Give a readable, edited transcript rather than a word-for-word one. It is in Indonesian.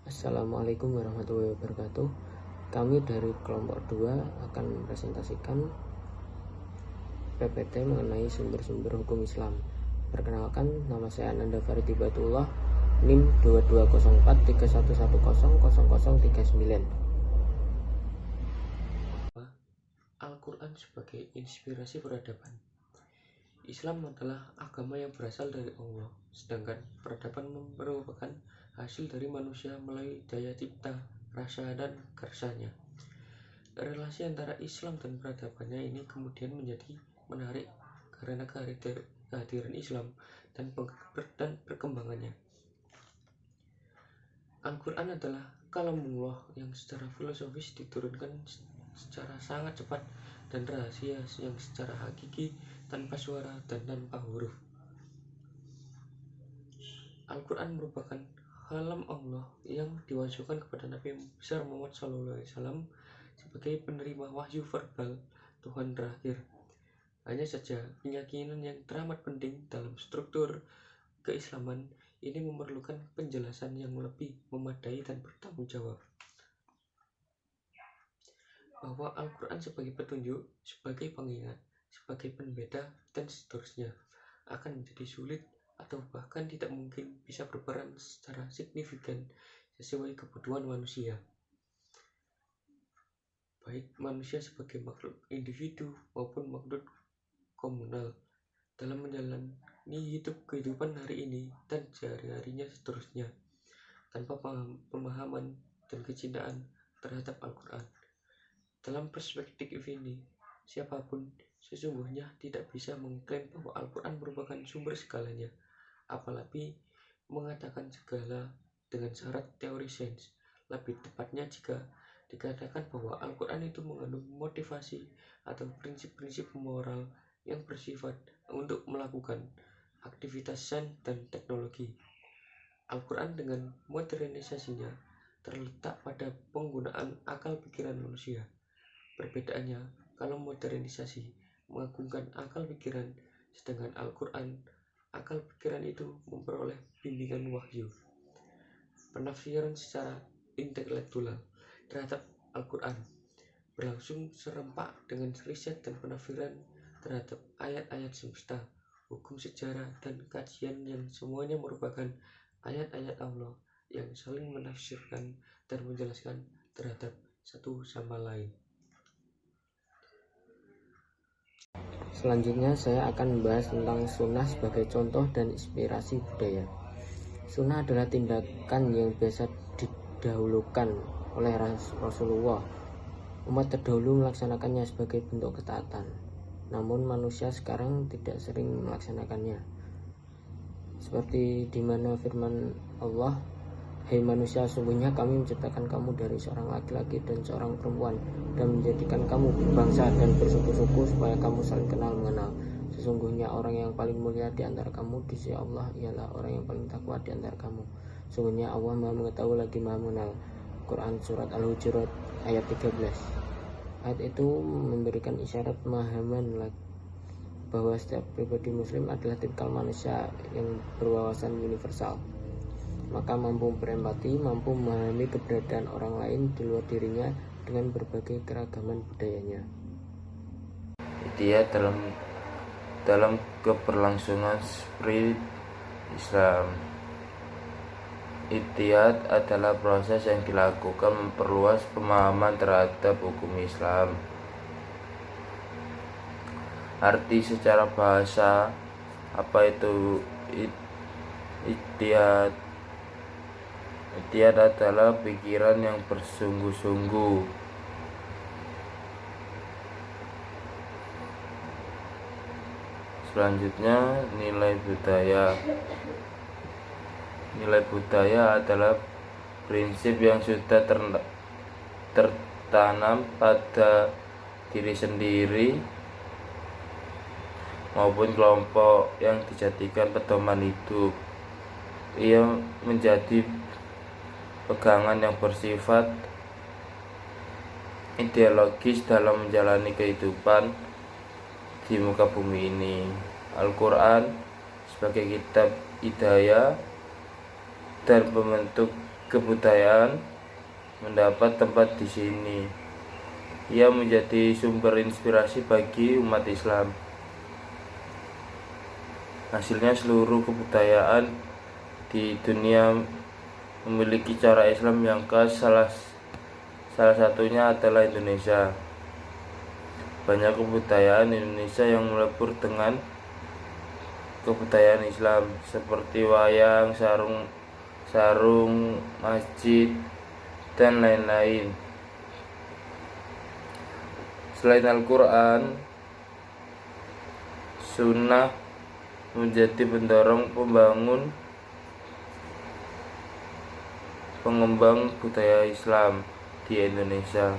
Assalamualaikum warahmatullahi wabarakatuh. Kami dari kelompok 2 akan mempresentasikan PPT mengenai sumber-sumber hukum Islam. Perkenalkan, nama saya Ananda Farid Hibatullah, NIM 220431100039. Al-Quran sebagai inspirasi peradaban. Islam adalah agama yang berasal dari Allah, sedangkan peradaban merupakan hasil dari manusia melalui daya cipta, rasa, dan kersanya. Relasi antara Islam dan peradabannya ini kemudian menjadi menarik karena kehadiran Islam dan perkembangannya. Al-Quran adalah kalamullah yang secara filosofis diturunkan secara sangat cepat dan rahasia yang secara hakiki tanpa suara dan tanpa huruf. Al-Quran merupakan kalam Allah yang diwahyukan kepada Nabi besar Muhammad SAW sebagai penerima wahyu verbal Tuhan terakhir. Hanya saja keyakinan yang teramat penting dalam struktur keislaman ini memerlukan penjelasan yang lebih memadai dan bertanggung jawab. Bahwa Al-Quran sebagai petunjuk, sebagai pengingat, sebagai pembeda, dan seterusnya akan menjadi sulit atau bahkan tidak mungkin bisa berperan secara signifikan sesuai kebutuhan manusia, baik manusia sebagai makhluk individu maupun makhluk komunal dalam menjalani kehidupan hari ini dan sehari-harinya seterusnya tanpa pemahaman dan kecintaan terhadap Al-Quran. Dalam perspektif ini, siapapun sesungguhnya tidak bisa mengklaim bahwa Al-Quran merupakan sumber segalanya, apalagi mengatakan segala dengan syarat teori sains. Lebih tepatnya jika dikatakan bahwa Al-Quran itu mengandung motivasi atau prinsip-prinsip moral yang bersifat untuk melakukan aktivitas sains dan teknologi. Al-Quran dengan modernisasinya terletak pada penggunaan akal pikiran manusia. Perbedaannya, kalau modernisasi mengagungkan akal pikiran, sedangkan Al-Quran, akal pikiran itu memperoleh bimbingan wahyu. Penafsiran secara intelektual terhadap Al-Quran berlangsung serempak dengan riset dan penafsiran terhadap ayat-ayat semesta, hukum sejarah, dan kajian yang semuanya merupakan ayat-ayat Allah yang saling menafsirkan dan menjelaskan terhadap satu sama lain. Selanjutnya saya akan membahas tentang sunnah sebagai contoh dan inspirasi budaya. Sunnah adalah tindakan yang biasa didahulukan oleh Rasulullah. Umat terdahulu melaksanakannya sebagai bentuk ketaatan. Namun manusia sekarang tidak sering melaksanakannya. Seperti di mana firman Allah, "Hai manusia, sungguhnya kami menciptakan kamu dari seorang laki-laki dan seorang perempuan dan menjadikan kamu berbangsa dan bersuku-suku supaya kamu saling kenal mengenal. Sesungguhnya orang yang paling mulia di antara kamu di sisi Allah ialah orang yang paling takwa di antara kamu. Sungguhnya Allah Maha mengetahui lagi Maha mengenal." Quran Surat Al-Hujurat ayat 13. Ayat itu memberikan isyarat pemahaman bahwa setiap pribadi muslim adalah tipikal manusia yang berwawasan universal, maka mampu berempati, mampu memahami keberadaan orang lain di luar dirinya dengan berbagai keragaman budayanya. Dia dalam keberlangsungan spirit Islam. Ijtihad adalah proses yang dilakukan memperluas pemahaman terhadap hukum Islam. Arti secara bahasa, apa itu ijtihad? Ijtihad adalah pikiran yang bersungguh-sungguh. Selanjutnya, nilai budaya. Nilai budaya adalah prinsip yang sudah tertanam pada diri sendiri maupun kelompok yang dijadikan pedoman hidup. Ia menjadi pegangan yang bersifat ideologis dalam menjalani kehidupan di muka bumi ini. Al-Quran sebagai kitab hidayah dan pembentuk kebudayaan mendapat tempat di sini. Ia menjadi sumber inspirasi bagi umat Islam. Hasilnya seluruh kebudayaan di dunia memiliki cara Islam yang khas, salah satunya adalah Indonesia. Banyak kebudayaan Indonesia yang melebur dengan kebudayaan Islam seperti wayang, sarung, masjid, dan lain-lain. Selain Al-Quran, Sunnah menjadi pendorong pengembang budaya Islam di Indonesia.